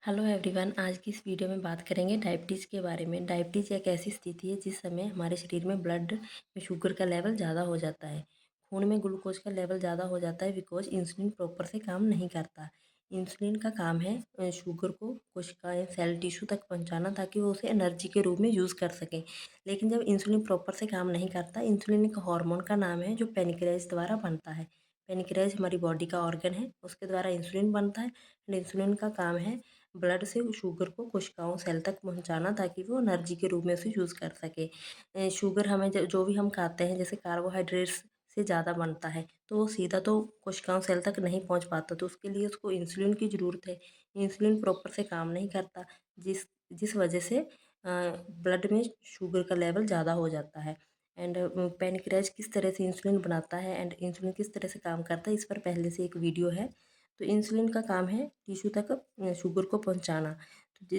Hello everyone. आज की इस वीडियो में बात करेंगे डायबिटीज़ के बारे में। डायबिटीज़ एक ऐसी स्थिति है जिस समय हमारे शरीर में ब्लड में शुगर का लेवल ज़्यादा हो जाता है। खून में ग्लूकोज का लेवल ज़्यादा हो जाता है बिकॉज इंसुलिन प्रॉपर से काम नहीं करता। इंसुलिन का काम है शुगर को कोशिकाएं सेल टिश्यू तक पहुंचाना ताकि वो उसे एनर्जी के रूप में यूज़ कर सकें। लेकिन जब इंसुलिन प्रॉपर से काम नहीं करता, इंसुलिन एक हार्मोन का नाम है जो पेनक्रियाज द्वारा बनता है। पेनक्रियाज हमारी बॉडी का ऑर्गन है, उसके द्वारा इंसुलिन बनता है। एंड इंसुलिन का काम है ब्लड से शुगर को कोशिकाओं सेल तक पहुंचाना ताकि वो एनर्जी के रूप में उसे यूज़ कर सके। शुगर हमें जो भी हम खाते हैं जैसे कार्बोहाइड्रेट्स से ज़्यादा बनता है तो वो सीधा तो कोशिकाओं सेल तक नहीं पहुंच पाता, तो उसके लिए उसको इंसुलिन की ज़रूरत है। इंसुलिन प्रॉपर से काम नहीं करता, जिस जिस वजह से ब्लड में शुगर का लेवल ज़्यादा हो जाता है। एंड पैनक्रियाज किस तरह से इंसुलिन बनाता है एंड इंसुलिन किस तरह से काम करता है, इस पर पहले से एक वीडियो है। तो इंसुलिन का काम है टिश्यू तक शुगर को पहुंचाना। तो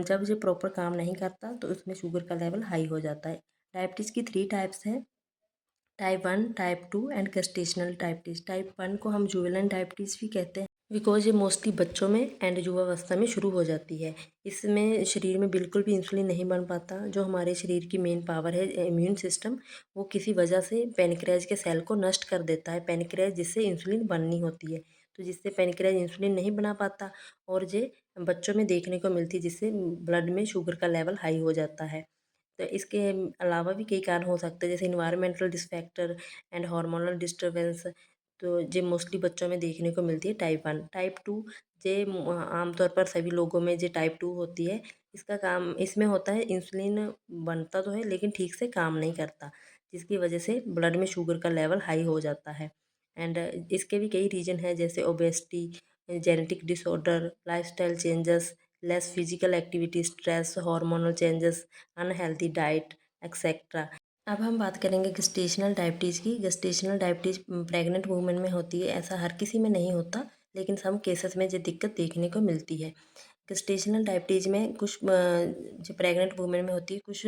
जब ये प्रॉपर काम नहीं करता तो उसमें शुगर का लेवल हाई हो जाता है। डायबिटीज़ की 3 टाइप्स हैं, type 1, type 2 and gestational diabetes. Type 1 को हम जुवेनाइल डायबिटीज़ भी कहते हैं बिकॉज ये मोस्टली बच्चों में एंड युवावस्था में शुरू हो जाती है। इसमें शरीर में बिल्कुल भी इंसुलिन नहीं बन पाता। जो हमारे शरीर की मेन पावर है इम्यून सिस्टम, वो किसी वजह से पेनक्रियाज के सेल को नष्ट कर देता है। पेनक्रियाज जिससे इंसुलिन बननी होती है, तो जिससे पेनक्रियाज इंसुलिन नहीं बना पाता और ये बच्चों में देखने को मिलती है, जिससे ब्लड में शुगर का लेवल हाई हो जाता है। तो इसके अलावा भी कई कारण हो सकते हैं जैसे इन्वायरमेंटल डिस्फैक्टर एंड हार्मोनल डिस्टर्बेंस। तो ये मोस्टली बच्चों में देखने को मिलती है टाइप 1। टाइप 2 ये आमतौर पर सभी लोगों में ये टाइप 2 होती है। इसका काम इसमें होता है इंसुलिन बनता तो है लेकिन ठीक से काम नहीं करता, जिसकी वजह से ब्लड में शुगर का लेवल हाई हो जाता है। एंड इसके भी कई रीजन है जैसे obesity, genetic disorder, lifestyle changes, less physical activity, stress, hormonal changes, unhealthy diet etcetera. अब हम बात करेंगे गेस्टेशनल डायबिटीज़ की। गेस्टेशनल डायबिटीज़ प्रेग्नेंट वुमेन में होती है। ऐसा हर किसी में नहीं होता, लेकिन सम केसेस में ये दिक्कत देखने को मिलती है। गेस्टेशनल डायबिटीज़ में कुछ जो प्रेग्नेंट वुमेन में होती है, कुछ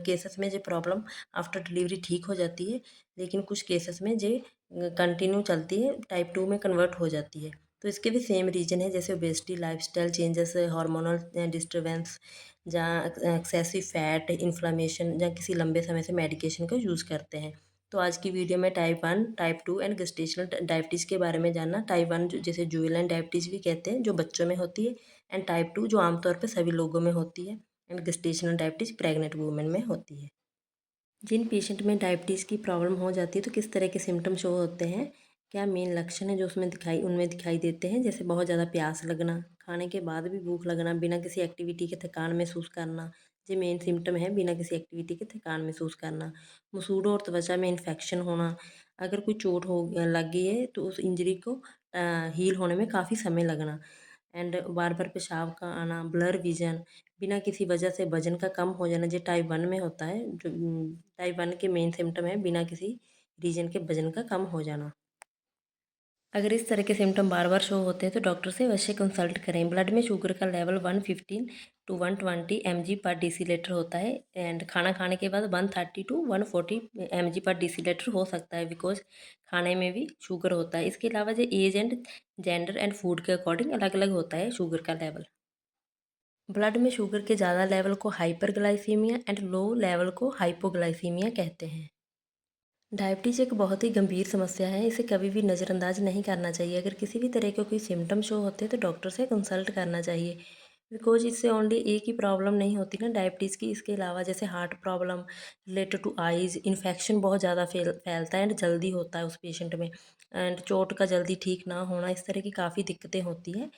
केसेस में ये प्रॉब्लम आफ्टर डिलीवरी ठीक हो जाती है, लेकिन कुछ केसेस में ये कंटिन्यू चलती है, टाइप 2 में कन्वर्ट हो जाती है। तो इसके भी सेम रीजन है जैसे obesity, lifestyle changes, hormonal disturbance, जहाँ एक्सेसिव फैट, इन्फ्लेमेशन, या किसी लंबे समय से मेडिकेशन का यूज़ करते हैं। तो आज की वीडियो में type 1, type 2 and gestational diabetes के बारे में जानना। टाइप 1 जिसे जुवेनाइल डायबिटीज़ भी कहते हैं, जो बच्चों में होती है। एंड टाइप 2 जो आमतौर पर सभी लोगों में होती है। And gestational diabetes pregnant women में होती है। जिन पेशेंट में डायबिटीज़ की प्रॉब्लम हो जाती है तो किस तरह के सिम्टम शो होते हैं, क्या मेन लक्षण है जो उनमें दिखाई देते हैं, जैसे बहुत ज़्यादा प्यास लगना, खाने के बाद भी भूख लगना, बिना किसी एक्टिविटी के थकान महसूस करना। ये मेन सिम्टम है, बिना किसी एक्टिविटी के थकान महसूस करना। मसूड़ों और त्वचा में इन्फेक्शन होना। अगर कोई चोट लग गई है तो उस इंजरी को हील होने में काफ़ी समय लगना। एंड बार बार पेशाब का आना, ब्लर विजन, बिना किसी वजह से वजन का कम हो जाना, जो टाइप 1 में होता है। जो टाइप 1 के मेन सिम्टम है बिना किसी रीजन के वजन का कम हो जाना। अगर इस तरह के सिम्टम बार बार शो होते हैं तो डॉक्टर से अवश्य कंसल्ट करें। ब्लड में शुगर का लेवल 115 टू 120 mg पर डेसीलीटर होता है। एंड खाना खाने के बाद 130 टू 140 mg पर डेसीलीटर हो सकता है बिकॉज खाने में भी शुगर होता है। इसके अलावा जो age and gender and food के अकॉर्डिंग अलग अलग होता है शुगर का लेवल। ब्लड में शुगर के ज़्यादा लेवल को हाइपरग्लाइसीमिया एंड लो लेवल को हाइपोग्लाइसीमिया कहते हैं। डायबिटीज़ एक बहुत ही गंभीर समस्या है, इसे कभी भी नज़रअंदाज नहीं करना चाहिए। अगर किसी भी तरह के कोई सिम्टम शो होते हैं तो डॉक्टर से कंसल्ट करना चाहिए बिकॉज इससे ओनली एक ही प्रॉब्लम नहीं होती ना डायबिटीज़ की। इसके अलावा जैसे heart problem related to eyes, infection बहुत ज़्यादा फैलता है एंड जल्दी होता है उस पेशेंट में। एंड चोट का जल्दी ठीक ना होना, इस तरह की काफ़ी दिक्कतें होती हैं।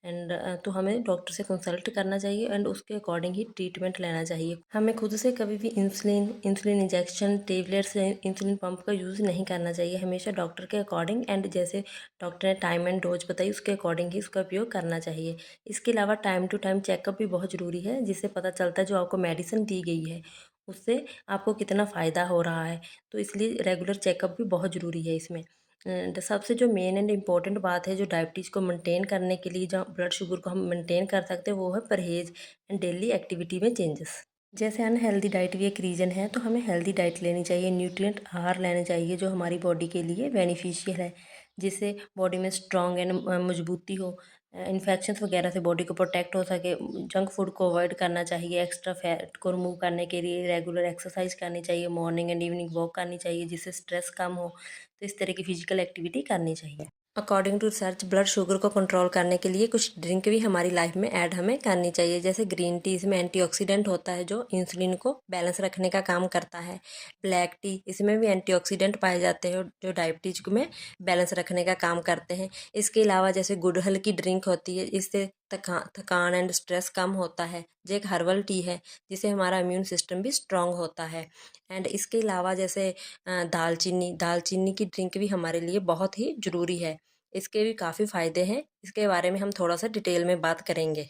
एंड तो हमें डॉक्टर से कंसल्ट करना चाहिए एंड उसके अकॉर्डिंग ही ट्रीटमेंट लेना चाहिए। हमें खुद से कभी भी insulin injection, tablets, insulin pump का यूज़ नहीं करना चाहिए। हमेशा डॉक्टर के अकॉर्डिंग एंड जैसे डॉक्टर ने टाइम एंड डोज बताई उसके अकॉर्डिंग ही उसका उपयोग करना चाहिए। इसके अलावा टाइम टू टाइम चेकअप भी बहुत ज़रूरी है, जिससे पता चलता है जो आपको मेडिसिन दी गई है उससे आपको कितना फ़ायदा हो रहा है। तो इसलिए रेगुलर चेकअप भी बहुत ज़रूरी है इसमें। एंड सबसे जो मेन एंड इम्पॉर्टेंट बात है जो डायबिटीज़ को मेंटेन करने के लिए, जो ब्लड शुगर को हम मेंटेन कर सकते हैं, वो है परहेज़ एंड डेली एक्टिविटी में चेंजेस। जैसे अनहेल्दी डाइट भी एक रीज़न है, तो हमें हेल्दी डाइट लेनी चाहिए, न्यूट्रिएंट आहार लेने चाहिए जो हमारी बॉडी के लिए बेनिफिशियल है, जिससे बॉडी में स्ट्रॉन्ग एंड मजबूती हो। इन्फेक्शंस वगैरह से बॉडी को प्रोटेक्ट हो सके। जंक फूड को अवॉइड करना चाहिए। एक्स्ट्रा फैट को रिमूव करने के लिए रेगुलर एक्सरसाइज करनी चाहिए। मॉर्निंग एंड इवनिंग वॉक करनी चाहिए जिससे स्ट्रेस कम हो। तो इस तरह की फिजिकल एक्टिविटी करनी चाहिए। According to research blood sugar को कंट्रोल करने के लिए कुछ ड्रिंक भी हमारी लाइफ में ऐड हमें करनी चाहिए, जैसे ग्रीन टी, इसमें एंटीऑक्सीडेंट होता है जो इंसुलिन को बैलेंस रखने का काम करता है। ब्लैक टी, इसमें भी एंटीऑक्सीडेंट पाए जाते हैं जो डायबिटीज में बैलेंस रखने का काम करते हैं। इसके अलावा जैसे गुड़हल की ड्रिंक होती है, इससे थकान एंड स्ट्रेस कम होता है। जो एक हर्बल टी है जिससे हमारा इम्यून सिस्टम भी स्ट्रांग होता है। एंड इसके अलावा जैसे दालचीनी की ड्रिंक भी हमारे लिए बहुत ही ज़रूरी है। इसके भी काफ़ी फ़ायदे हैं। इसके बारे में हम थोड़ा सा डिटेल में बात करेंगे।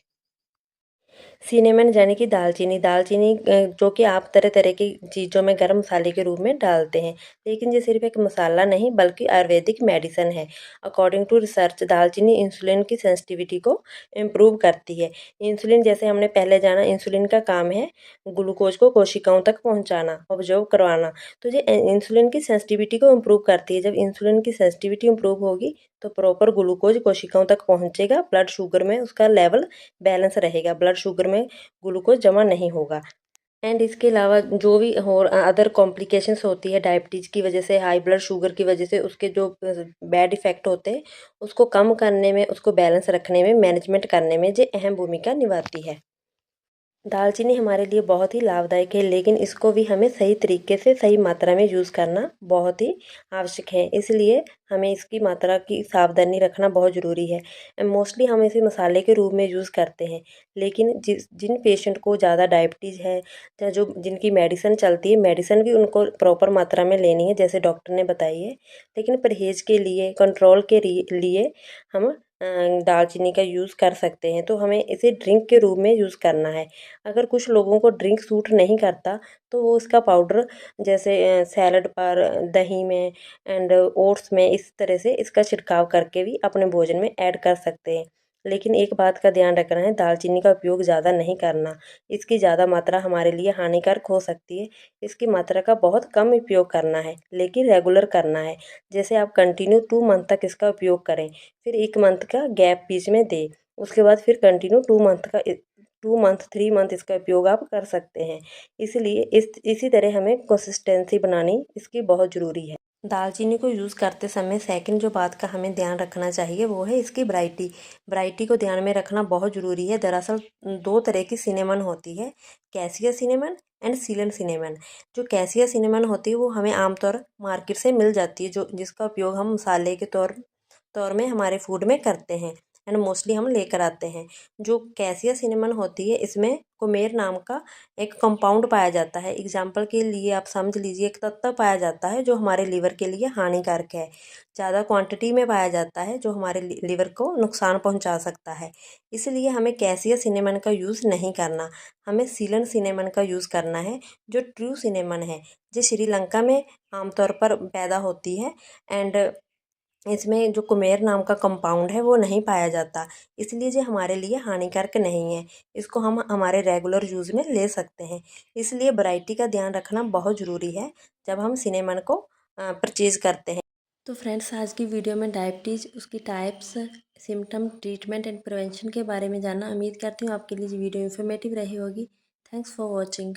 सिनेमन यानी कि दालचीनी जो कि आप तरह तरह की चीज़ों में गर्म मसाले के रूप में डालते हैं, लेकिन ये सिर्फ एक मसाला नहीं बल्कि आयुर्वेदिक मेडिसिन है। अकॉर्डिंग टू रिसर्च दालचीनी इंसुलिन की सेंसिटिविटी को इम्प्रूव करती है। इंसुलिन, जैसे हमने पहले जाना, इंसुलिन का काम है ग्लूकोज को कोशिकाओं तक पहुँचाना, ऑब्जर्व करवाना। तो ये इंसुलिन की सेंसिटिविटी को इम्प्रूव करती है। जब इंसुलिन की सेंसिटिविटी इम्प्रूव होगी तो प्रॉपर ग्लूकोज कोशिकाओं तक पहुँचेगा, ब्लड शुगर में उसका लेवल बैलेंस रहेगा, ब्लड शुगर में ग्लूकोज जमा नहीं होगा। एंड इसके अलावा जो भी और अदर कॉम्प्लिकेशंस होती है डायबिटीज़ की वजह से, हाई ब्लड शुगर की वजह से, उसके जो बैड इफ़ेक्ट होते हैं उसको कम करने में, उसको बैलेंस रखने में, मैनेजमेंट करने में ये अहम भूमिका निभाती है। दालचीनी हमारे लिए बहुत ही लाभदायक है, लेकिन इसको भी हमें सही तरीके से सही मात्रा में यूज़ करना बहुत ही आवश्यक है। इसलिए हमें इसकी मात्रा की सावधानी रखना बहुत ज़रूरी है। मोस्टली हम इसे मसाले के रूप में यूज़ करते हैं, लेकिन जिन पेशेंट को ज़्यादा डायबिटीज़ है या जो जिनकी मेडिसिन चलती है, मेडिसिन भी उनको प्रॉपर मात्रा में लेनी है जैसे डॉक्टर ने बताई है। लेकिन परहेज़ के लिए, कंट्रोल के लिए हम दालचीनी का यूज़ कर सकते हैं। तो हमें इसे ड्रिंक के रूप में यूज़ करना है। अगर कुछ लोगों को ड्रिंक सूट नहीं करता तो वो इसका पाउडर जैसे सैलड पर, दही में एंड ओट्स में इस तरह से इसका छिड़काव करके भी अपने भोजन में ऐड कर सकते हैं। लेकिन एक बात का ध्यान रखना है, दालचीनी का उपयोग ज़्यादा नहीं करना। इसकी ज़्यादा मात्रा हमारे लिए हानिकारक हो सकती है। इसकी मात्रा का बहुत कम उपयोग करना है, लेकिन रेगुलर करना है। जैसे आप कंटिन्यू 2 मंथ तक इसका उपयोग करें, फिर 1 मंथ का गैप बीच में दें। उसके बाद फिर कंटिन्यू 2 मंथ 3 मंथ इसका उपयोग आप कर सकते हैं। इसलिए इसी तरह हमें कंसिस्टेंसी बनानी इसकी बहुत ज़रूरी है। दालचीनी को यूज़ करते समय सेकंड जो बात का हमें ध्यान रखना चाहिए वो है इसकी वैरायटी। वैरायटी को ध्यान में रखना बहुत ज़रूरी है। दरअसल 2 तरह की सिनेमन होती है, कैसिया सिनेमन एंड सीलन सिनेमन। जो कैसिया सिनेमन होती है वो हमें आमतौर मार्केट से मिल जाती है, जो जिसका उपयोग हम मसाले के तौर तौर में हमारे फूड में करते हैं एंड मोस्टली हम लेकर आते हैं। जो कैसिया सिनेमन होती है इसमें कुमेर नाम का एक कंपाउंड पाया जाता है। एग्जाम्पल के लिए आप समझ लीजिए, एक तत्व पाया जाता है जो हमारे लीवर के लिए हानिकारक है। ज़्यादा क्वांटिटी में पाया जाता है जो हमारे लीवर को नुकसान पहुंचा सकता है। इसलिए हमें कैसिया सिनेमन का यूज़ नहीं करना, हमें सीलन सिनेमन का यूज़ करना है जो ट्रू सिनेमन है। जो श्रीलंका में आमतौर पर पैदा होती है एंड इसमें जो कुमेर नाम का कंपाउंड है वो नहीं पाया जाता, इसलिए ये हमारे लिए हानिकारक नहीं है। इसको हम हमारे रेगुलर यूज़ में ले सकते हैं। इसलिए वैरायटी का ध्यान रखना बहुत ज़रूरी है जब हम सिनेमन को परचेज़ करते हैं। तो फ्रेंड्स, आज की वीडियो में डायबिटीज़, उसकी types, symptom, treatment and prevention के बारे में जाना। उम्मीद करती हूँ आपके लिए ये वीडियो इन्फॉर्मेटिव रही होगी। Thanks for watching.